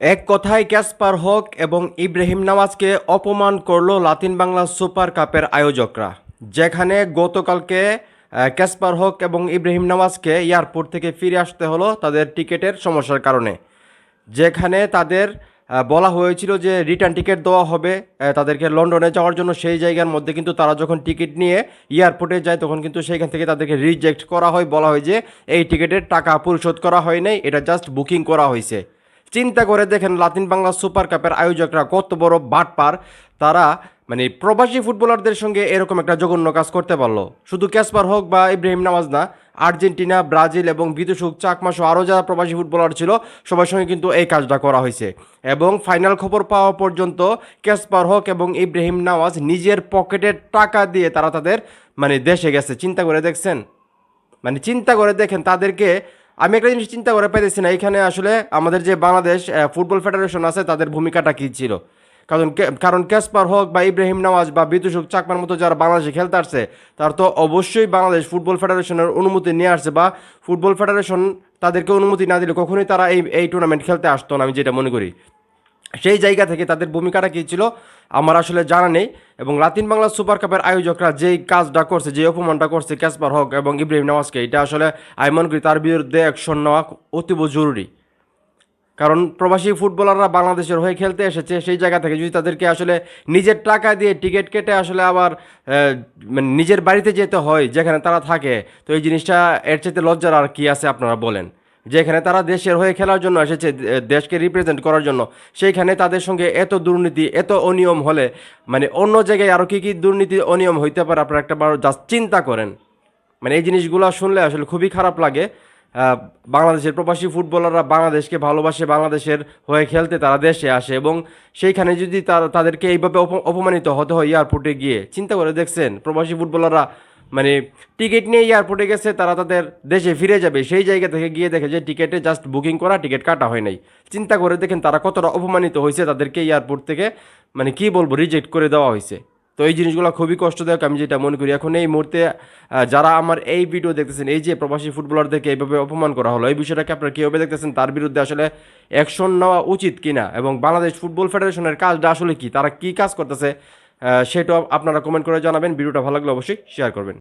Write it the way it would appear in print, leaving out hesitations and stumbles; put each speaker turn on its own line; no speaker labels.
এক কথায় ক্যাসপার হক এবং ইব্রাহিম নওয়াজকে অপমান করল লাতিন বাংলা সুপার কাপের আয়োজকরা, যেখানে গতকালকে ক্যাসপার হক এবং ইব্রাহিম নওয়াজকে এয়ারপোর্ট থেকে ফিরে আসতে হলো তাদের টিকিটের সমস্যার কারণে। যেখানে তাদের বলা হয়েছিল যে রিটার্ন টিকিট দেওয়া হবে তাদেরকে লন্ডনে যাওয়ার জন্য, সেই জায়গার মধ্যে কিন্তু তারা যখন টিকিট নিয়ে এয়ারপোর্টে যায় তখন কিন্তু সেইখান থেকে তাদেরকে রিজেক্ট করা হয়, বলা হয় যে এই টিকিটের টাকা পরিশোধ করা হয় নাই, এটা জাস্ট বুকিং করা হয়েছে। চিন্তা করে দেখেন লাতিন বাংলা সুপার কাপের আয়োজকরা কত বড় বাটপার। তারা প্রবাসী ফুটবলারদের সঙ্গে এরকম একটা জঘন্য কাজ করতে পারলো। শুধু ক্যাসপার হোক বা ইব্রাহিম নওয়াজ না, আর্জেন্টিনা, ব্রাজিল এবং বিদেশুক চাকমা সহ আরও যারা প্রবাসী ফুটবলার ছিল সবার সঙ্গে কিন্তু এই কাজটা করা হয়েছে। এবং ফাইনাল খবর পাওয়া পর্যন্ত ক্যাসপার হক এবং ইব্রাহিম নওয়াজ নিজের পকেটের টাকা দিয়ে তারা তাদের দেশে গেছে। চিন্তা করে দেখছেন, চিন্তা করে দেখেন তাদেরকে। আমি একটা জিনিস চিন্তা করে পাইতেছি না, এখানে আসলে আমাদের যে বাংলাদেশ ফুটবল ফেডারেশন আছে তাদের ভূমিকাটা কী ছিল। কারণ ক্যাসপার হক বা ইব্রাহিম নওয়াজ বা বিদুষক চাকমার মতো যারা বাংলাদেশে খেলতে আসছে, তার তো অবশ্যই বাংলাদেশ ফুটবল ফেডারেশনের অনুমতি নিয়ে আসছে, বা ফুটবল ফেডারেশন তাদেরকে অনুমতি না দিলে কখনোই তারা এই টুর্নামেন্ট খেলতে আসতো না, আমি যেটা মনে করি। সেই জায়গা থেকে তাদের ভূমিকাটা কী ছিল আমার আসলে জানা নেই। এবং লাতিন বাংলা সুপার কাপের আয়োজকরা যেই কাজটা করছে, যে অপমানটা করছে ক্যাসপার হক এবং ইব্রাহিম নওয়াজকে, এটা আসলে আমি মনে করি তার বিরুদ্ধে অ্যাকশন নেওয়া অতীব জরুরি। কারণ প্রবাসী ফুটবলাররা বাংলাদেশের হয়ে খেলতে এসেছে, সেই জায়গা থেকে যদি তাদেরকে আসলে নিজের টাকা দিয়ে টিকিট কেটে আসলে আবার নিজের বাড়িতে যেতে হয় যেখানে তারা থাকে, তো এই জিনিসটা এর চাইতে লজ্জার আর কি আছে আপনারা বলেন। যেখানে তারা দেশের হয়ে খেলার জন্য এসেছে, দেশকে রিপ্রেজেন্ট করার জন্য, সেইখানে তাদের সঙ্গে এত দুর্নীতি, এত অনিয়ম হলে অন্য জায়গায় আরও কী কী দুর্নীতি অনিয়ম হইতে পারে আপনারা একটা বার জাস্ট চিন্তা করেন। এই জিনিসগুলো শুনলে আসলে খুবই খারাপ লাগে। বাংলাদেশের প্রবাসী ফুটবলাররা বাংলাদেশকে ভালোবাসে, বাংলাদেশের হয়ে খেলতে তারা দেশে আসে, এবং সেইখানে যদি তাদেরকে এইভাবে অপমানিত হতে হয় এয়ারপোর্টে গিয়ে। চিন্তা করে দেখছেন প্রবাসী ফুটবলাররা টিকিট নিয়ে এয়ারপোর্টে গেছে, তারা তাদের দেশে ফিরে যাবে, সেই জায়গা থেকে গিয়ে দেখে যে টিকিটে জাস্ট বুকিং করা, টিকিট কাটা হয় নাই। চিন্তা করে দেখেন তারা কতটা অপমানিত হয়েছে, তাদেরকে এয়ারপোর্ট থেকে কি বলবো রিজেক্ট করে দেওয়া হয়েছে। তো এই জিনিসগুলো খুবই কষ্টদায়ক, আমি যেটা মনে করি। এখন এই মুহূর্তে যারা আমার এই ভিডিও দেখতেছেন, এই যে প্রবাসী ফুটবলারদেরকে এইভাবে অপমান করা হলো, এই বিষয়টাকে আপনারা কীভাবে দেখতেছেন, তার বিরুদ্ধে আসলে অ্যাকশন নেওয়া উচিত কিনা, এবং বাংলাদেশ ফুটবল ফেডারেশনের কাজটা আসলে কি, তারা কি কাজ করতেছে, সেটাও আপনারা কমেন্ট করে জানাবেন। ভিডিওটা ভালো লাগলে অবশ্যই শেয়ার করবেন।